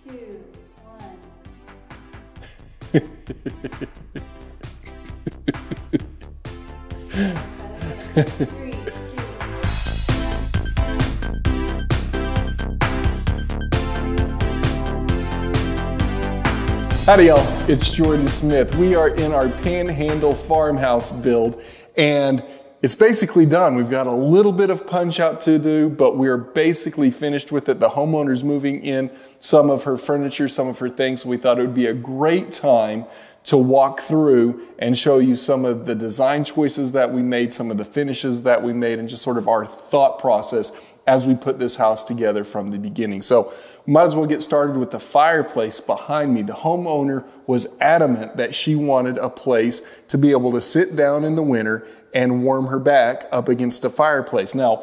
2, 1. 3, 2. Howdy y'all, it's Jordan Smith. We are in our Panhandle farmhouse build and it's basically done. We've got a little bit of punch out to do, but we're basically finished with it. The homeowner's moving in some of her furniture, some of her things. So we thought it would be a great time to walk through and show you some of the design choices that we made, some of the finishes that we made, and just sort of our thought process as we put this house together from the beginning. So we might as well get started with the fireplace behind me. The homeowner was adamant that she wanted a place to be able to sit down in the winter and warm her back up against a fireplace. Now,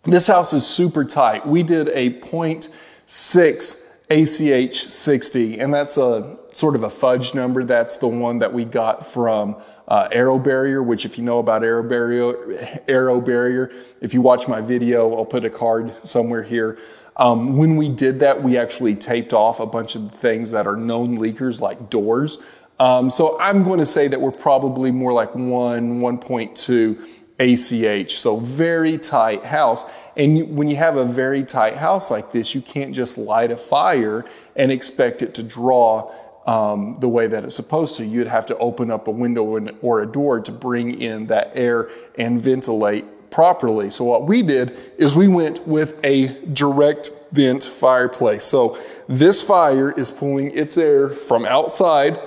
this house is super tight. We did a 0.6 ACH 60, and that's a sort of a fudge number. That's the one that we got from Aero Barrier, which if you know about Aero Barrier, if you watch my video, I'll put a card somewhere here. When we did that, we actually taped off a bunch of the things that are known leakers like doors. So I'm going to say that we're probably more like 1.2 ACH. So very tight house. And when you have a very tight house like this, you can't just light a fire and expect it to draw the way that it's supposed to. You'd have to open up a window or a door to bring in that air and ventilate properly. So what we did is we went with a direct vent fireplace. So this fire is pulling its air from outside,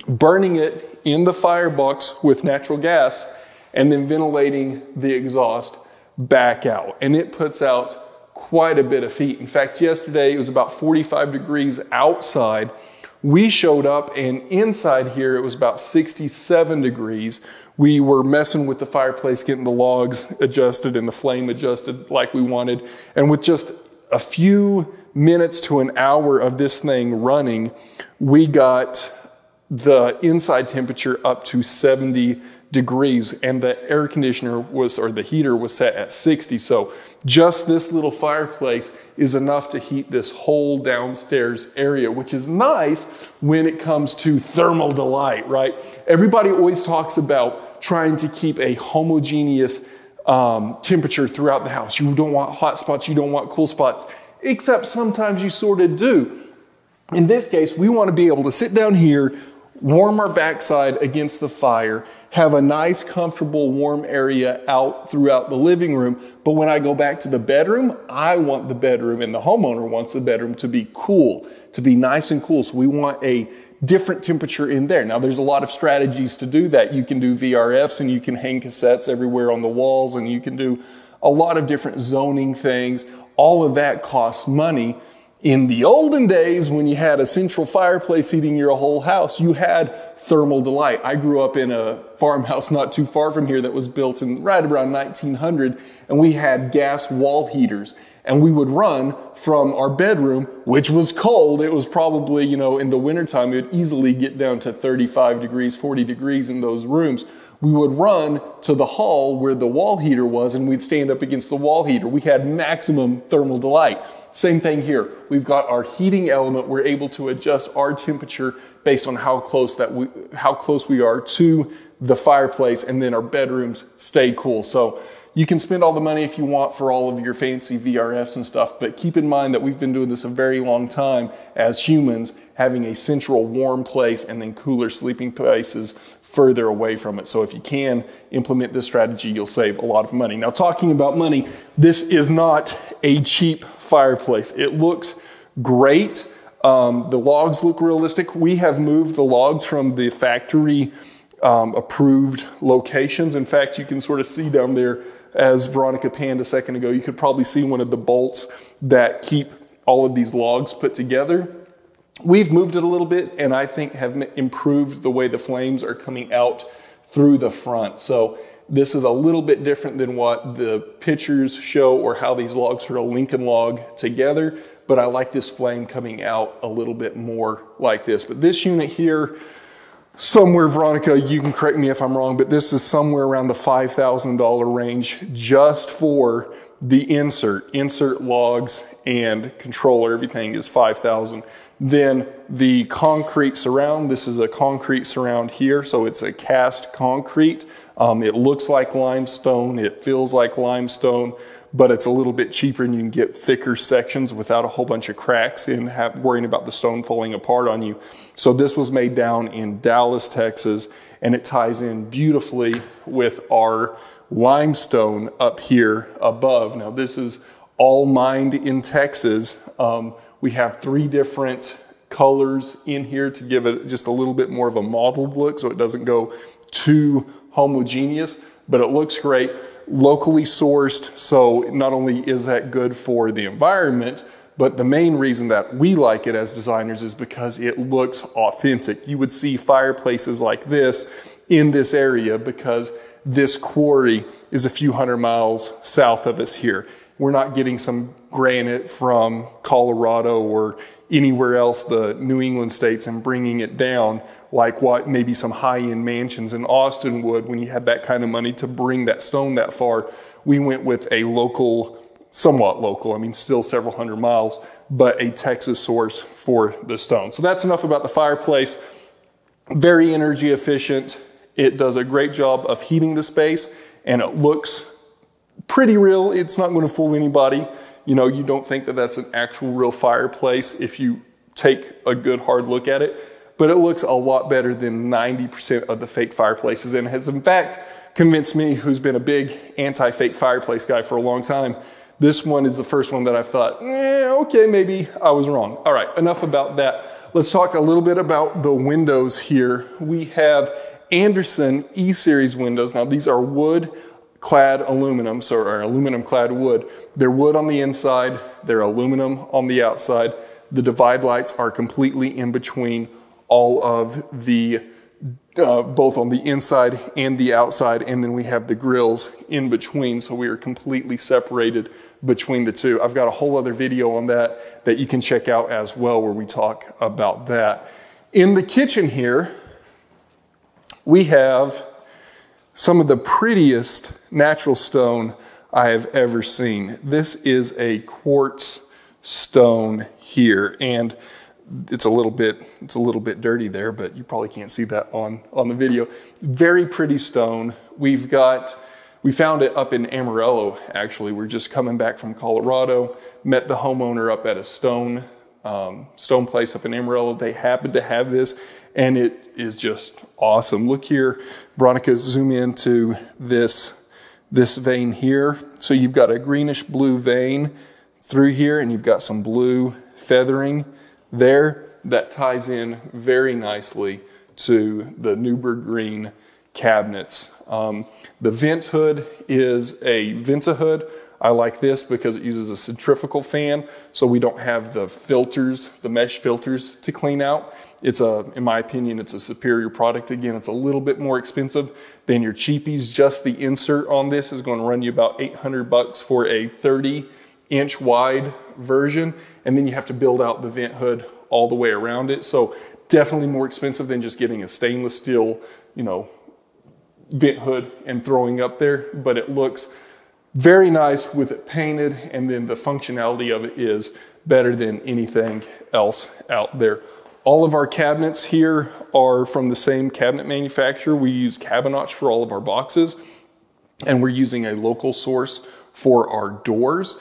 burning it in the firebox with natural gas, and then ventilating the exhaust back out. And it puts out quite a bit of heat. In fact, yesterday it was about 45 degrees outside. We showed up and inside here it was about 67 degrees. We were messing with the fireplace, getting the logs adjusted and the flame adjusted like we wanted. And with just a few minutes to an hour of this thing running, we got the inside temperature up to 70 degrees, and the air conditioner or the heater was set at 60. So just this little fireplace is enough to heat this whole downstairs area, which is nice when it comes to thermal delight, right? Everybody always talks about trying to keep a homogeneous temperature throughout the house. You don't want hot spots, you don't want cool spots, except sometimes you sort of do. In this case, we want to be able to sit down here, warm our backside against the fire, have a nice, comfortable, warm area out throughout the living room. But when I go back to the bedroom, I want the bedroom, and the homeowner wants the bedroom to be cool, to be nice and cool. So we want a different temperature in there. Now, there's a lot of strategies to do that. You can do VRFs, and you can hang cassettes everywhere on the walls, and you can do a lot of different zoning things. All of that costs money. In the olden days, when you had a central fireplace heating your whole house, you had thermal delight. I grew up in a farmhouse not too far from here that was built in right around 1900, and we had gas wall heaters. And we would run from our bedroom, which was cold. It was probably, in the wintertime, it would easily get down to 35 degrees, 40 degrees in those rooms. We would run to the hall where the wall heater was, and we'd stand up against the wall heater. We had maximum thermal delight. Same thing here. We've got our heating element. We're able to adjust our temperature based on how close we are to the fireplace, and then our bedrooms stay cool. So you can spend all the money if you want for all of your fancy VRFs and stuff, but keep in mind that we've been doing this a very long time as humans, having a central warm place and then cooler sleeping places further away from it. So if you can implement this strategy, you'll save a lot of money. Now, talking about money, this is not a cheap fireplace. It looks great. The logs look realistic. We have moved the logs from the factory approved locations. In fact, you can sort of see down there, as Veronica panned a second ago, you could probably see one of the bolts that keep all of these logs put together. We've moved it a little bit, and I think have improved the way the flames are coming out through the front. So this is a little bit different than what the pictures show or how these logs sort of link and log together, but I like this flame coming out a little bit more like this. But this unit here, somewhere, Veronica, you can correct me if I'm wrong, but this is somewhere around the $5,000 range just for the insert logs and controller, everything is $5,000. Then the concrete surround, this is a concrete surround here, so it's a cast concrete. It looks like limestone, it feels like limestone, but it's a little bit cheaper and you can get thicker sections without a whole bunch of cracks and worrying about the stone falling apart on you. So this was made down in Dallas, Texas, and it ties in beautifully with our limestone up here above. Now this is all mined in Texas. We have 3 different colors in here to give it just a little bit more of a mottled look so it doesn't go too homogeneous, but it looks great. Locally sourced, so not only is that good for the environment, but the main reason that we like it as designers is because it looks authentic. You would see fireplaces like this in this area because this quarry is a few hundred miles south of us here. We're not getting some granite from Colorado or anywhere else, the New England states, and bringing it down like what maybe some high-end mansions in Austin would when you had that kind of money to bring that stone that far. We went with a local, somewhat local, I mean still several hundred miles, but a Texas source for the stone. So that's enough about the fireplace. Very energy efficient. It does a great job of heating the space, and it looks pretty real. It's not going to fool anybody. You know, you don't think that that's an actual real fireplace if you take a good hard look at it, but it looks a lot better than 90% of the fake fireplaces, and has in fact convinced me, who's been a big anti-fake fireplace guy for a long time. This one is the first one that I've thought, okay, maybe I was wrong. All right, enough about that. Let's talk a little bit about the windows here. We have Anderson E-Series windows. Now these are wood clad aluminum, so or aluminum clad wood. They're wood on the inside, they're aluminum on the outside. The divide lights are completely in between all of the, both on the inside and the outside, and then we have the grills in between, so we are completely separated between the two. I've got a whole other video on that that you can check out as well where we talk about that. In the kitchen here, we have some of the prettiest natural stone I have ever seen. This is a quartz stone here, and it's a little bit dirty there, but you probably can't see that on the video. Very pretty stone. We found it up in Amarillo, actually. We're just coming back from Colorado, met the homeowner up at a stone place up in Amarillo. They happened to have this, and it is just awesome. Look here, Veronica, zoom into this vein here. So you've got a greenish blue vein through here, and you've got some blue feathering there that ties in very nicely to the Newburgh green cabinets. The vent hood is a Venta hood. I like this because it uses a centrifugal fan, so we don't have the filters, the mesh filters to clean out. In my opinion, it's a superior product. Again, it's a little bit more expensive than your cheapies. Just the insert on this is going to run you about $800 for a 30-inch wide version, and then you have to build out the vent hood all the way around it. So definitely more expensive than just getting a stainless steel, vent hood and throwing up there, but it looks very nice with it painted, and then the functionality of it is better than anything else out there. All of our cabinets here are from the same cabinet manufacturer. We use Cabinotch for all of our boxes, and we're using a local source for our doors.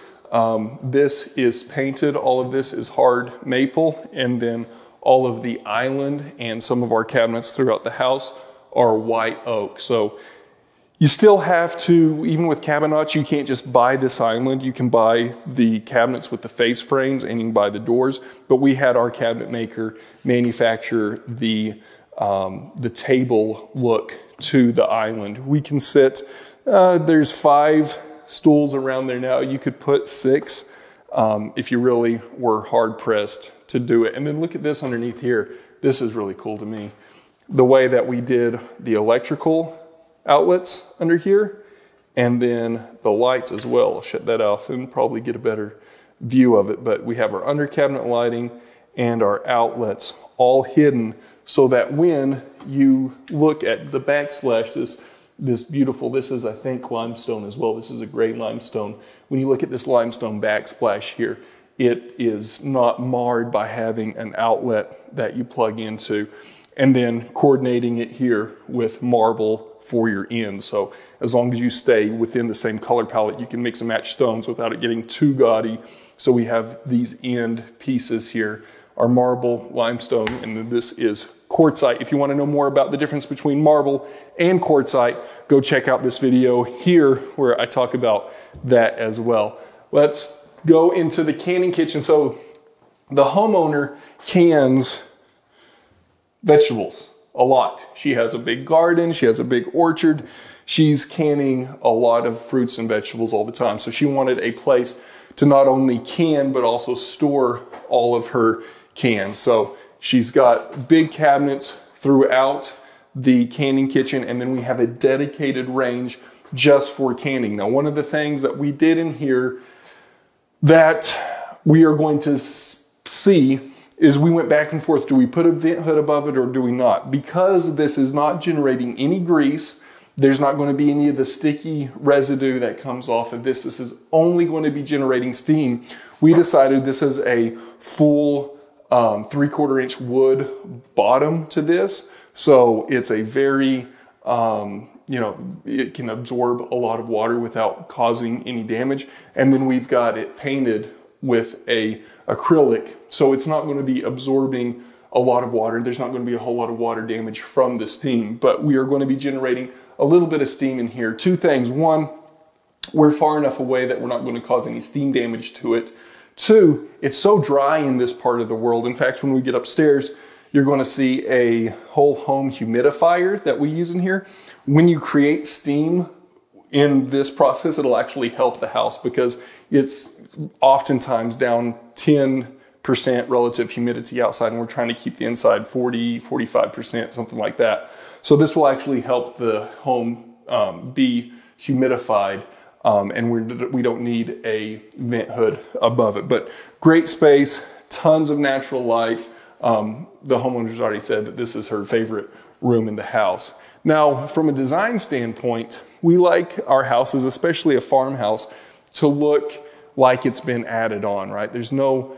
This is painted, all of this is hard maple, and then all of the island and some of our cabinets throughout the house are white oak. So you still have to, even with Cabinotch, you can't just buy this island. You can buy the cabinets with the face frames, and you can buy the doors. But we had our cabinet maker manufacture the table look to the island. We can sit, there's 5 stools around there now. You could put 6 if you really were hard pressed to do it. And then look at this underneath here. This is really cool to me. The way that we did the electrical outlets under here, and then the lights as well. I'll shut that off and probably get a better view of it. But we have our under cabinet lighting and our outlets all hidden, so that when you look at the backslash, this this beautiful, this is, I think, limestone as well. This is a gray limestone. When you look at this limestone backsplash here, it is not marred by having an outlet that you plug into, and then coordinating it here with marble for your end. So as long as you stay within the same color palette, you can mix and match stones without it getting too gaudy. So we have these end pieces here are marble, limestone, and then this is quartzite. If you want to know more about the difference between marble and quartzite, go check out this video here where I talk about that as well. Let's go into the canning kitchen. So the homeowner cans vegetables a lot. She has a big garden, she has a big orchard. She's canning a lot of fruits and vegetables all the time. So she wanted a place to not only can, but also store all of her cans. So she's got big cabinets throughout the canning kitchen, and then we have a dedicated range just for canning. Now, one of the things that we did in here that we are going to see is we went back and forth. Do we put a vent hood above it or do we not? Because this is not generating any grease, there's not going to be any of the sticky residue that comes off of this. This is only going to be generating steam. We decided this is a full 3/4 inch wood bottom to this. So it's a very, it can absorb a lot of water without causing any damage. And then we've got it painted with a acrylic. So it's not going to be absorbing a lot of water. There's not going to be a whole lot of water damage from the steam, but we are going to be generating a little bit of steam in here. Two things. One, we're far enough away that we're not going to cause any steam damage to it. Two, it's so dry in this part of the world. In fact, when we get upstairs, you're going to see a whole home humidifier that we use in here. When you create steam in this process, it'll actually help the house because it's oftentimes down 10% relative humidity outside, and we're trying to keep the inside 40, 45%, something like that. So this will actually help the home be humidified, and we don't need a vent hood above it. But great space, tons of natural light. The homeowner's already said that this is her favorite room in the house. Now, from a design standpoint, we like our houses, especially a farmhouse, to look like it's been added on, right? There's no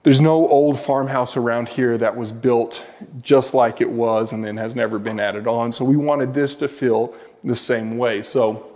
old farmhouse around here that was built just like it was and then has never been added on. So we wanted this to feel the same way. So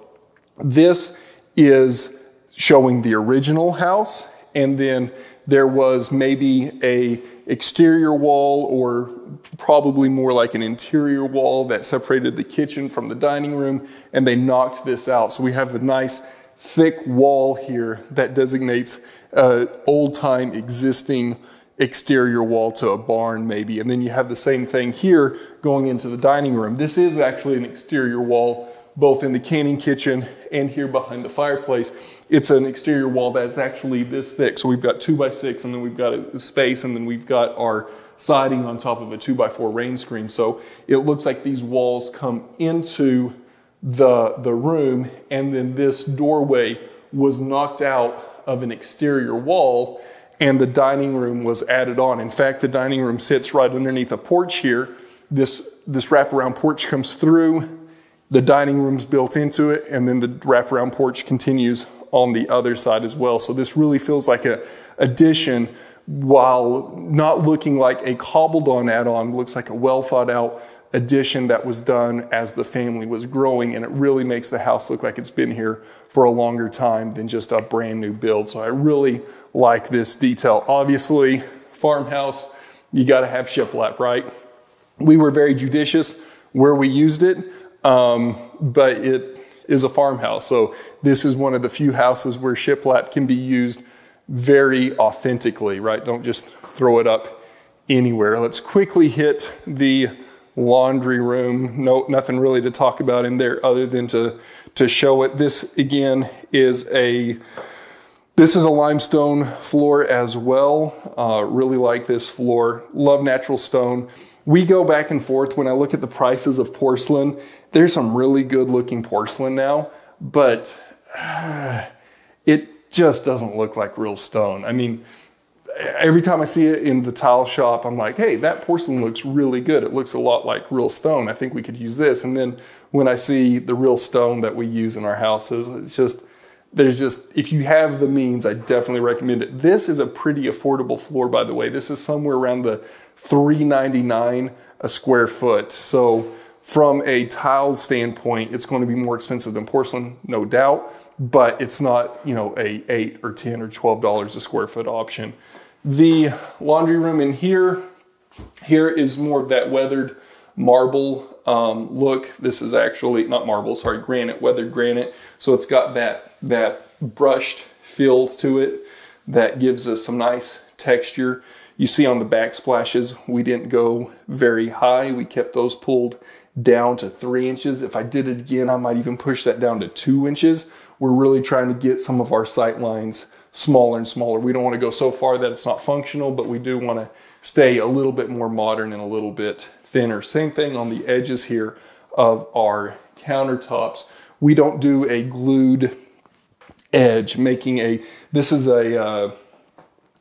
this is showing the original house, and then there was maybe a exterior wall, or probably more like an interior wall, that separated the kitchen from the dining room, and they knocked this out. So we have the nice thick wall here that designates an old-time existing exterior wall to a barn maybe. And then you have the same thing here going into the dining room. This is actually an exterior wall both in the canning kitchen and here behind the fireplace. It's an exterior wall that's actually this thick. So we've got 2x6, and then we've got a space, and then we've got our siding on top of a 2x4 rain screen. So it looks like these walls come into the room, and then this doorway was knocked out of an exterior wall, and the dining room was added on. In fact, the dining room sits right underneath a porch here. This wraparound porch comes through, the dining room's built into it, and then the wraparound porch continues on the other side as well. So this really feels like an addition, while not looking like a cobbled on add-on. Looks like a well thought out addition that was done as the family was growing, and it really makes the house look like it's been here for a longer time than just a brand new build. So I really like this detail. Obviously, farmhouse, you got to have shiplap, right? We were very judicious where we used it, but it is a farmhouse. So this is one of the few houses where shiplap can be used very authentically, right? Don't just throw it up anywhere. Let's quickly hit the laundry room. No, nothing really to talk about in there other than to show it. This again is a limestone floor as well. Really like this floor. Love natural stone. We go back and forth when I look at the prices of porcelain. There's some really good looking porcelain now, but it just doesn't look like real stone. I mean, every time I see it in the tile shop, I'm like, hey, that porcelain looks really good. It looks a lot like real stone. I think we could use this. And then when I see the real stone that we use in our houses, it's just, if you have the means, I definitely recommend it. This is a pretty affordable floor, by the way. This is somewhere around the $3.99 a square foot. So from a tile standpoint, it's going to be more expensive than porcelain, no doubt, but it's not, you know, a $8 or $10 or $12 a square foot option. The laundry room in here is more of that weathered marble look. This is actually not marble, sorry, granite, weathered granite. So it's got that brushed feel to it that gives us some nice texture. You see on the backsplashes, we didn't go very high. We kept those pulled down to 3 inches. If I did it again, I might even push that down to 2 inches. We're really trying to get some of our sight lines smaller and smaller. We don't want to go so far that it's not functional, but we do want to stay a little bit more modern and a little bit thinner. Same thing on the edges here of our countertops. We don't do a glued edge, this is a,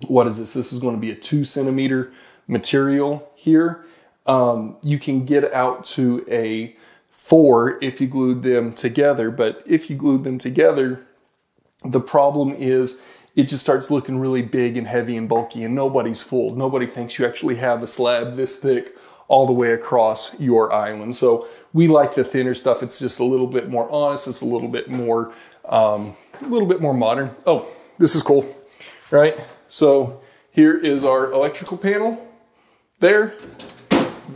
what is this? This is going to be a 2 centimeter material here. You can get out to a 4 if you glued them together, but if you glued them together, the problem is it just starts looking really big and heavy and bulky, and nobody's fooled. Nobody thinks you actually have a slab this thick all the way across your island. So we like the thinner stuff. It's just a little bit more honest. It's a little bit more modern. Oh, this is cool, right? So here is our electrical panel there.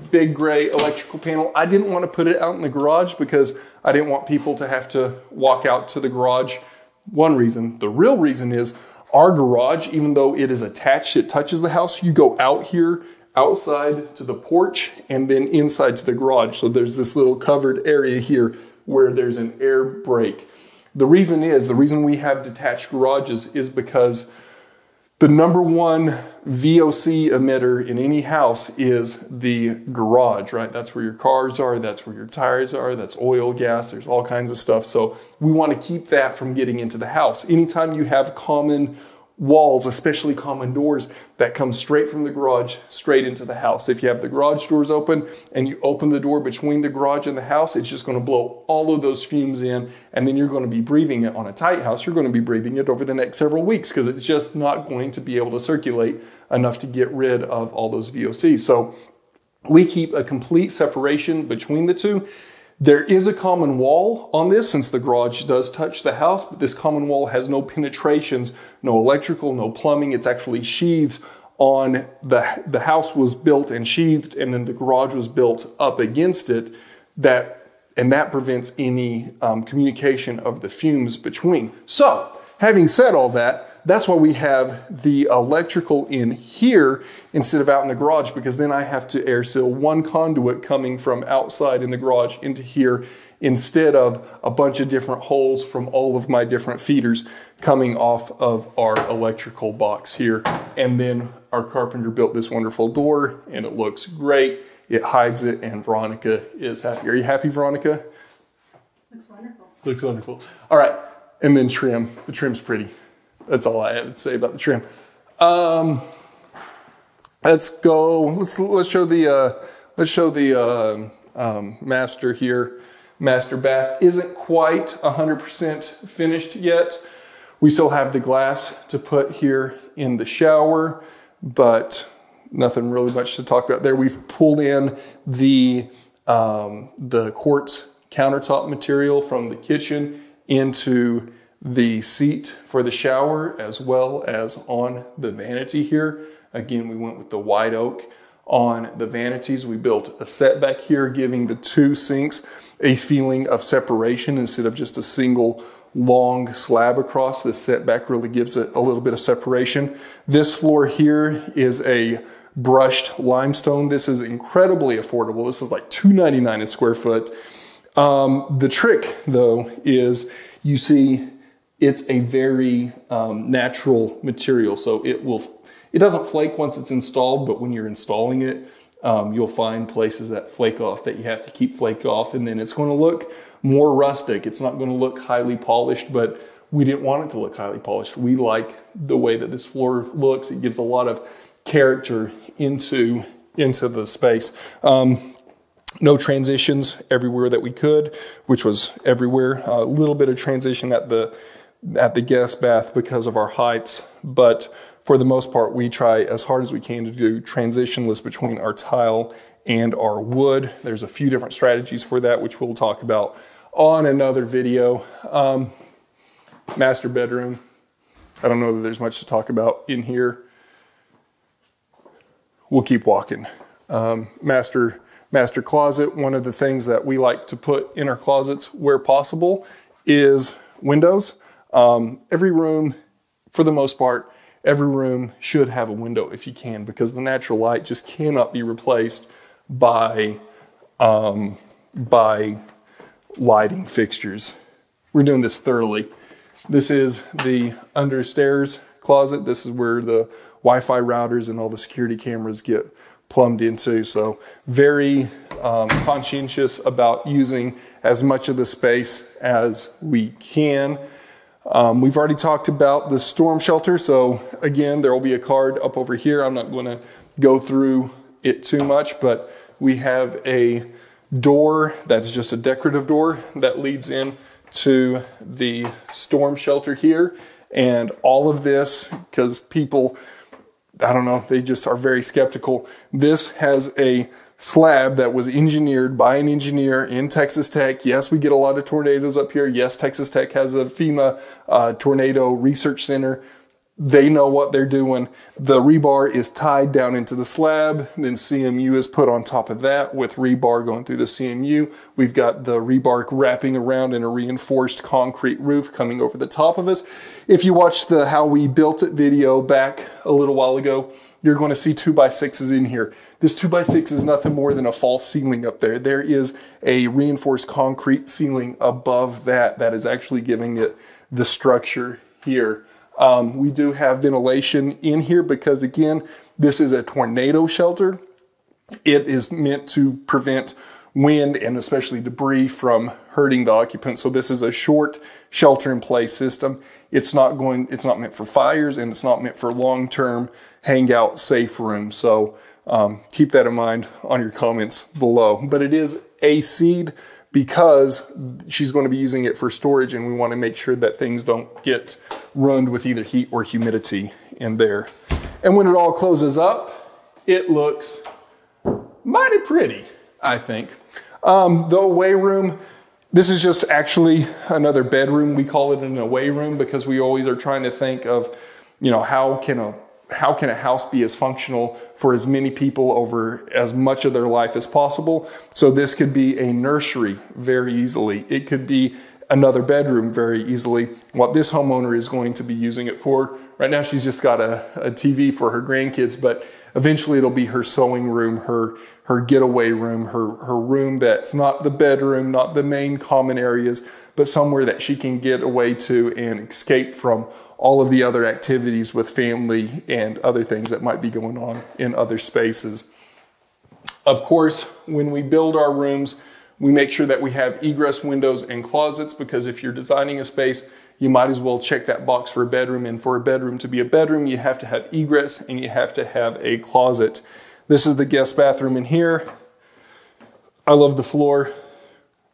Big gray electrical panel. I didn't want to put it out in the garage because I didn't want people to have to walk out to the garage. One reason. The real reason is our garage, even though it is attached, it touches the house, you go out here, outside to the porch, and then inside to the garage. So there's this little covered area here where there's an air break. The reason we have detached garages is because the number one VOC emitter in any house is the garage, right? That's where your cars are, that's where your tires are, that's oil, gas, there's all kinds of stuff. So we want to keep that from getting into the house. Anytime you have common walls, especially common doors, that come straight from the garage, straight into the house. If you have the garage doors open and you open the door between the garage and the house, it's just going to blow all of those fumes in, and then you're going to be breathing it on a tight house. You're going to be breathing it over the next several weeks because it's just not going to be able to circulate enough to get rid of all those VOCs. So we keep a complete separation between the two. There is a common wall on this since the garage does touch the house, but this common wall has no penetrations, no electrical, no plumbing. It's actually sheathed on the house was built and sheathed, and then the garage was built up against it. That prevents any communication of the fumes between. So, having said all that, that's why we have the electrical in here instead of out in the garage, because then I have to air seal one conduit coming from outside in the garage into here instead of a bunch of different holes from all of my different feeders coming off of our electrical box here. And then our carpenter built this wonderful door and it looks great. It hides it, and Veronica is happy. Are you happy, Veronica? Looks wonderful. Looks wonderful. All right, and then trim. The trim's pretty. That's all I have to say about the trim. Let's go. Let's show the master here. Master bath isn't quite 100% finished yet. We still have the glass to put here in the shower, but nothing really much to talk about there. We've pulled in the quartz countertop material from the kitchen into the seat for the shower, as well as on the vanity here. Again, we went with the white oak on the vanities. We built a setback here, giving the two sinks a feeling of separation instead of just a single long slab across. This setback really gives it a little bit of separation. This floor here is a brushed limestone. This is incredibly affordable. This is like $2.99 a square foot. The trick, though, is you see it's a very natural material, so it doesn't flake once it's installed, but when you're installing it, you'll find places that flake off that you have to keep flake off, and then it's going to look more rustic. It's not going to look highly polished, but we didn't want it to look highly polished. We like the way that this floor looks. It gives a lot of character into the space. No transitions everywhere that we could, which was everywhere. A little bit of transition at the guest bath because of our heights, but for the most part, we try as hard as we can to do transitionless between our tile and our wood. There's a few different strategies for that, which we'll talk about on another video. Master bedroom. I don't know that there's much to talk about in here. We'll keep walking. Master closet. One of the things that we like to put in our closets where possible is windows. Every room, for the most part, every room should have a window if you can, because the natural light just cannot be replaced by lighting fixtures. We're doing this thoroughly. This is the understairs closet. This is where the Wi-Fi routers and all the security cameras get plumbed into. So very conscientious about using as much of the space as we can. We've already talked about the storm shelter. So again, there will be a card up over here. I'm not going to go through it too much, but we have a door that's just a decorative door that leads in to the storm shelter here. And all of this, because people, I don't know, they just are very skeptical. This has a slab that was engineered by an engineer in Texas Tech. Yes, we get a lot of tornadoes up here. Yes, Texas Tech has a FEMA tornado research center. They know what they're doing. The rebar is tied down into the slab. Then CMU is put on top of that with rebar going through the CMU. We've got the rebar wrapping around in a reinforced concrete roof coming over the top of us. If you watched the How We Built It video back a little while ago, you're going to see 2x6s in here. This 2x6 is nothing more than a false ceiling up there. There is a reinforced concrete ceiling above that is actually giving it the structure here. We do have ventilation in here because, again, this is a tornado shelter. It is meant to prevent wind and especially debris from hurting the occupants. So this is a short shelter-in-place system. It's not meant for fires, and it's not meant for long-term hangout safe rooms. So keep that in mind on your comments below. But it is AC'd because she's going to be using it for storage, and we want to make sure that things don't get ruined with either heat or humidity in there. And when it all closes up, it looks mighty pretty, I think. The away room, this is just actually another bedroom. We call it an away room because we always are trying to think of, you know, how can a house be as functional for as many people over as much of their life as possible? So this could be a nursery very easily. It could be another bedroom very easily. What this homeowner is going to be using it for, right now she's just got a TV for her grandkids, but eventually it'll be her sewing room, her getaway room, her room that's not the bedroom, not the main common areas, but somewhere that she can get away to and escape from all of the other activities with family and other things that might be going on in other spaces. Of course, when we build our rooms, we make sure that we have egress windows and closets, because if you're designing a space, you might as well check that box for a bedroom. And for a bedroom to be a bedroom, you have to have egress and you have to have a closet. This is the guest bathroom in here. I love the floor.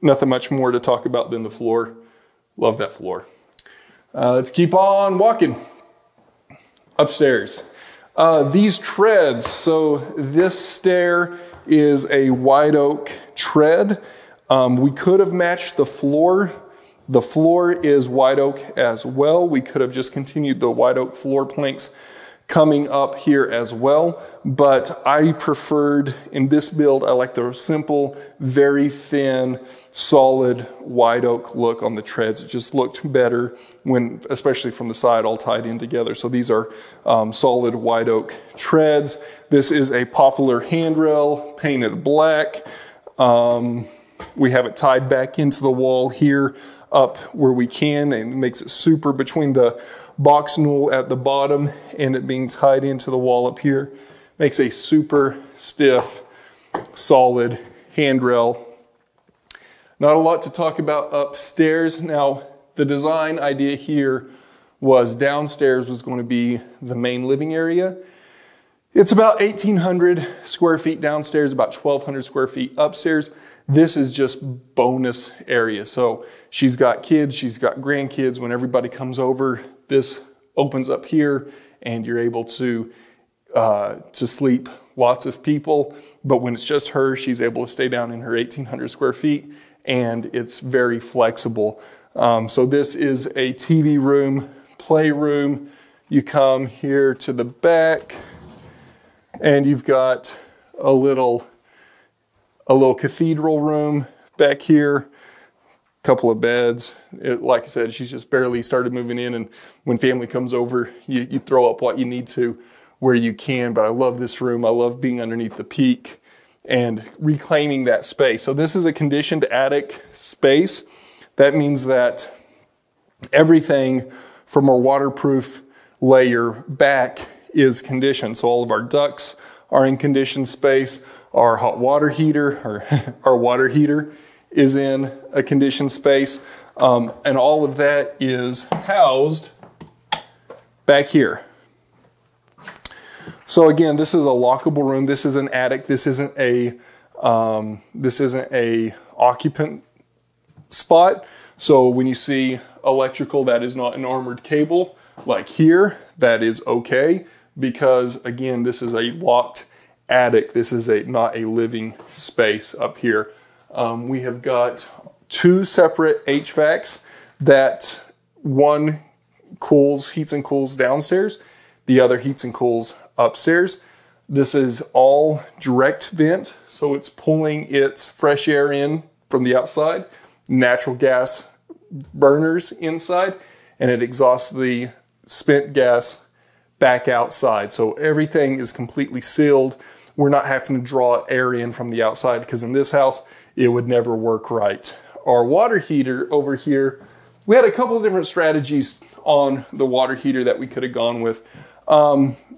Nothing much more to talk about than the floor. Love that floor. Let's keep on walking. Upstairs. These treads, so this stair is a white oak tread. We could have matched the floor. The floor is white oak as well. We could have just continued the white oak floor planks coming up here as well, but I preferred, in this build, I like the simple, very thin, solid white oak look on the treads. It just looked better when, especially from the side, all tied in together. So these are solid white oak treads. This is a poplar handrail, painted black. We have it tied back into the wall here up where we can, and it makes it super between the box newel at the bottom and it being tied into the wall up here. Makes a super stiff, solid handrail. Not a lot to talk about upstairs. Now, the design idea here was downstairs was going to be the main living area. It's about 1,800 square feet downstairs, about 1,200 square feet upstairs. This is just bonus area. So she's got kids, she's got grandkids. When everybody comes over, this opens up here and you're able to sleep lots of people. But when it's just her, she's able to stay down in her 1,800 square feet, and it's very flexible. So this is a TV room, playroom. You come here to the back and you've got a little cathedral room back here, couple of beds. Like I said, she's just barely started moving in, and when family comes over, you throw up what you need to where you can. But I love this room. I love being underneath the peak and reclaiming that space. So this is a conditioned attic space. That means that everything from our waterproof layer back is conditioned. So all of our ducts are in conditioned space. Our hot water heater, or our water heater, is in a conditioned space. And all of that is housed back here. So again, this is a lockable room. This is an attic. This isn't a occupant spot. So when you see electrical that is not an armored cable, like here, that is okay, because again, this is a locked attic. This is not a living space up here. We have got two separate HVACs that one heats and cools downstairs. The other heats and cools upstairs. This is all direct vent, so it's pulling its fresh air in from the outside, natural gas burners inside, and it exhausts the spent gas back outside. So everything is completely sealed. We're not having to draw air in from the outside, because in this house, it would never work right. Our water heater over here, we had a couple of different strategies on the water heater that we could have gone with.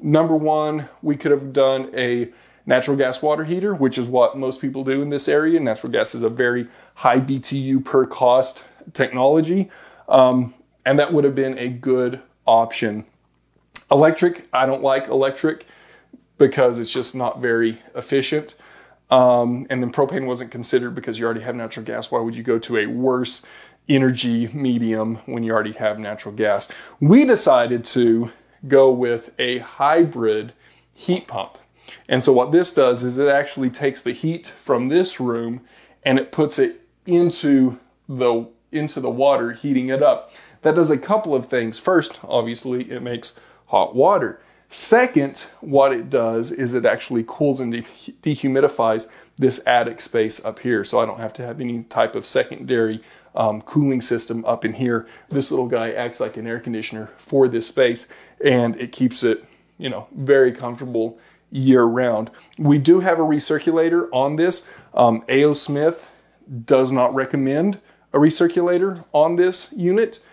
Number one, we could have done a natural gas water heater, which is what most people do in this area. Natural gas is a very high BTU per cost technology, and that would have been a good option. Electric, I don't like electric because it's just not very efficient. And then propane wasn't considered because you already have natural gas. Why would you go to a worse energy medium when you already have natural gas? We decided to go with a hybrid heat pump. And so what this does is it actually takes the heat from this room and it puts it into the water, heating it up. That does a couple of things. First, obviously, it makes hot water. Second, what it does is it actually cools and dehumidifies this attic space up here. So I don't have to have any type of secondary cooling system up in here. This little guy acts like an air conditioner for this space, and it keeps it, very comfortable year round. We do have a recirculator on this. A.O. Smith does not recommend a recirculator on this unit.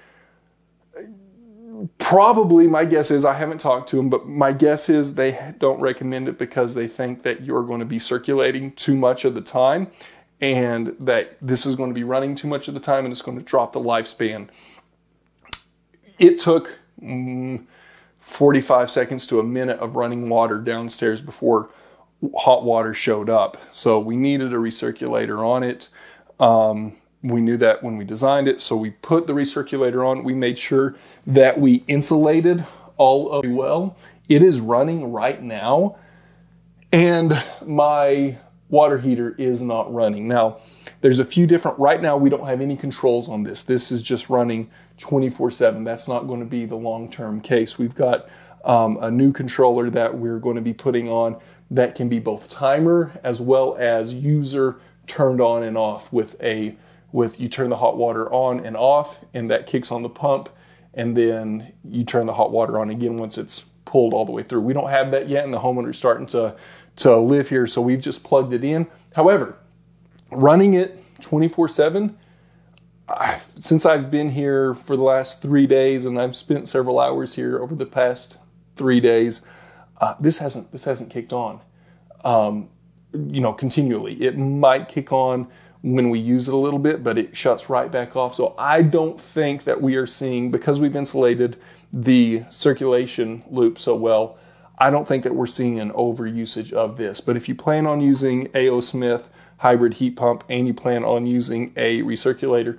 Probably, my guess is, I haven't talked to them, but my guess is they don't recommend it because they think that you're going to be circulating too much of the time, and that this is going to be running too much of the time, and it's going to drop the lifespan. It took 45 seconds to a minute of running water downstairs before hot water showed up. So we needed a recirculator on it. We knew that when we designed it, so we put the recirculator on. We made sure that we insulated all of it well. It is running right now, and my water heater is not running. Now, there's a few different, right now we don't have any controls on this. This is just running 24/7. That's not going to be the long-term case. We've got a new controller that we're going to be putting on that can be both timer as well as user turned on and off with you turn the hot water on and off, and that kicks on the pump, and then you turn the hot water on again once it's pulled all the way through. We don't have that yet, and the homeowner's starting to live here, so we've just plugged it in. However, running it 24/7, since I've been here for the last 3 days, and I've spent several hours here over the past 3 days, this hasn't kicked on, continually. It might kick on when we use it a little bit, but it shuts right back off. So I don't think that we are seeing, because we've insulated the circulation loop so well, I don't think that we're seeing an overusage of this. But if you plan on using A.O. Smith hybrid heat pump and you plan on using a recirculator,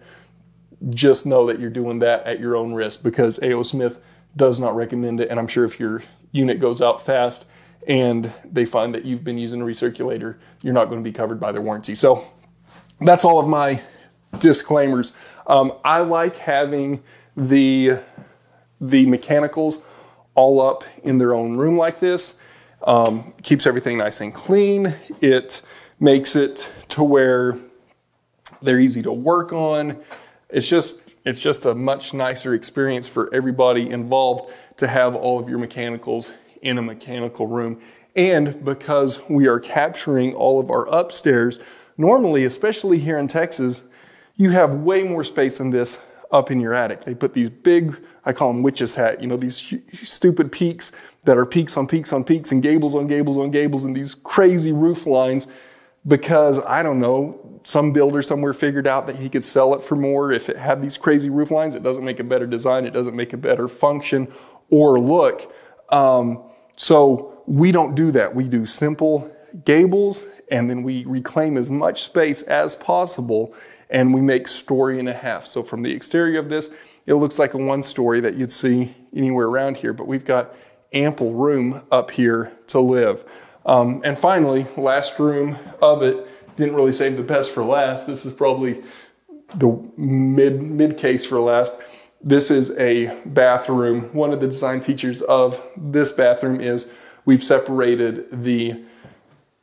just know that you're doing that at your own risk, because A.O. Smith does not recommend it. And I'm sure if your unit goes out fast and they find that you've been using a recirculator, you're not going to be covered by their warranty. So that's all of my disclaimers. I like having the mechanicals all up in their own room like this. Keeps everything nice and clean. It makes it to where they're easy to work on. It's just a much nicer experience for everybody involved to have all of your mechanicals in a mechanical room. And because we are capturing all of our upstairs, normally, especially here in Texas, you have way more space than this up in your attic. They put these big, I call them witch's hat, these stupid peaks that are peaks on peaks on peaks and gables on gables on gables and these crazy roof lines, because I don't know, some builder somewhere figured out that he could sell it for more if it had these crazy roof lines. It doesn't make a better design. It doesn't make a better function or look. So we don't do that. We do simple gables, and then we reclaim as much space as possible, and we make story and a half. So from the exterior of this, it looks like a one-story that you'd see anywhere around here, but we've got ample room up here to live. And finally, last room of it, didn't really save the best for last. This is probably the mid case for last. This is a bathroom. One of the design features of this bathroom is we've separated the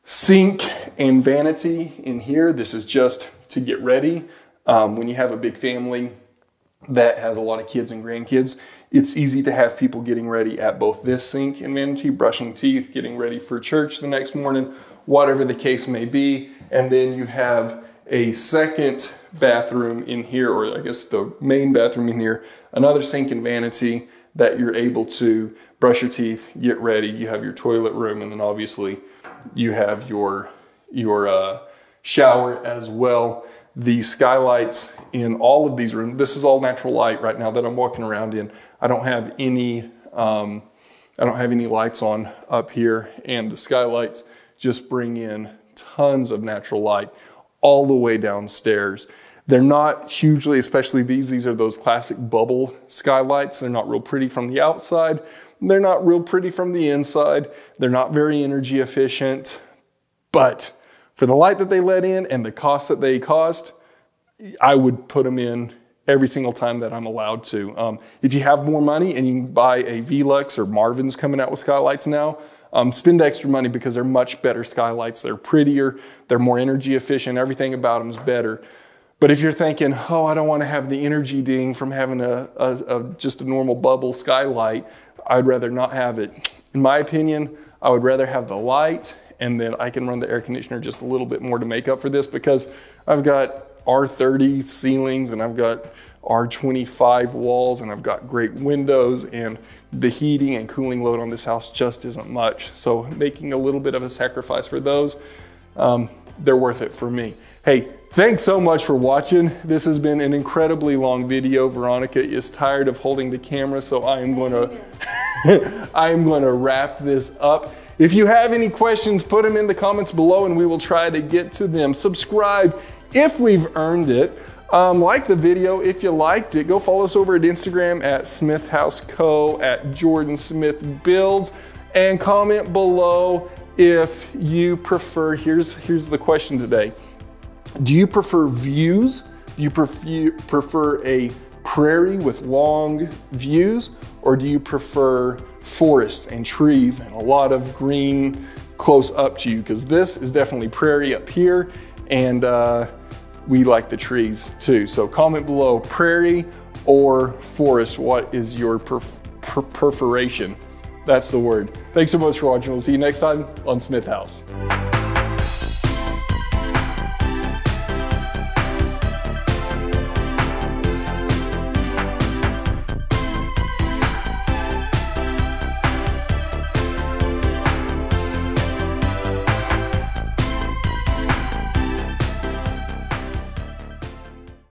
sink and vanity in here. This is just to get ready. When you have a big family that has a lot of kids and grandkids, it's easy to have people getting ready at both this sink and vanity, brushing teeth, getting ready for church the next morning, whatever the case may be. And then you have a second bathroom in here, or I guess the main bathroom in here, another sink and vanity that you're able to brush your teeth, get ready. You have your toilet room, and then obviously you have your shower as well. The skylights in all of these rooms, this is all natural light right now that I'm walking around in. I don't have any lights on up here, and the skylights just bring in tons of natural light all the way downstairs. They're not hugely, especially these are those classic bubble skylights. They're not real pretty from the outside. They're not real pretty from the inside. They're not very energy efficient, but for the light that they let in and the cost that they cost, I would put them in every single time that I'm allowed to. If you have more money and you can buy a Velux or Marvin's coming out with skylights now, spend extra money, because they're much better skylights. They're prettier, they're more energy efficient, everything about them is better. But if you're thinking, oh, I don't want to have the energy ding from having just a normal bubble skylight, I'd rather not have it. In my opinion, I would rather have the light, and then I can run the air conditioner just a little bit more to make up for this, because I've got R30 ceilings and I've got R25 walls and I've got great windows, and the heating and cooling load on this house just isn't much. So making a little bit of a sacrifice for those, they're worth it for me. Hey, thanks so much for watching. This has been an incredibly long video. Veronica is tired of holding the camera, so I am going to wrap this up. If you have any questions, put them in the comments below and we will try to get to them. Subscribe if we've earned it. Like the video if you liked it. Go follow us over at Instagram at Smith House Co, at Jordan Smith Builds, and comment below if you prefer. Here's the question today. Do you prefer views? Do you prefer a prairie with long views, or do you prefer forest and trees and a lot of green close up to you? Because this is definitely prairie up here, and we like the trees too. So comment below, prairie or forest, what is your perforation? That's the word. Thanks so much for watching. We'll see you next time on Smith House.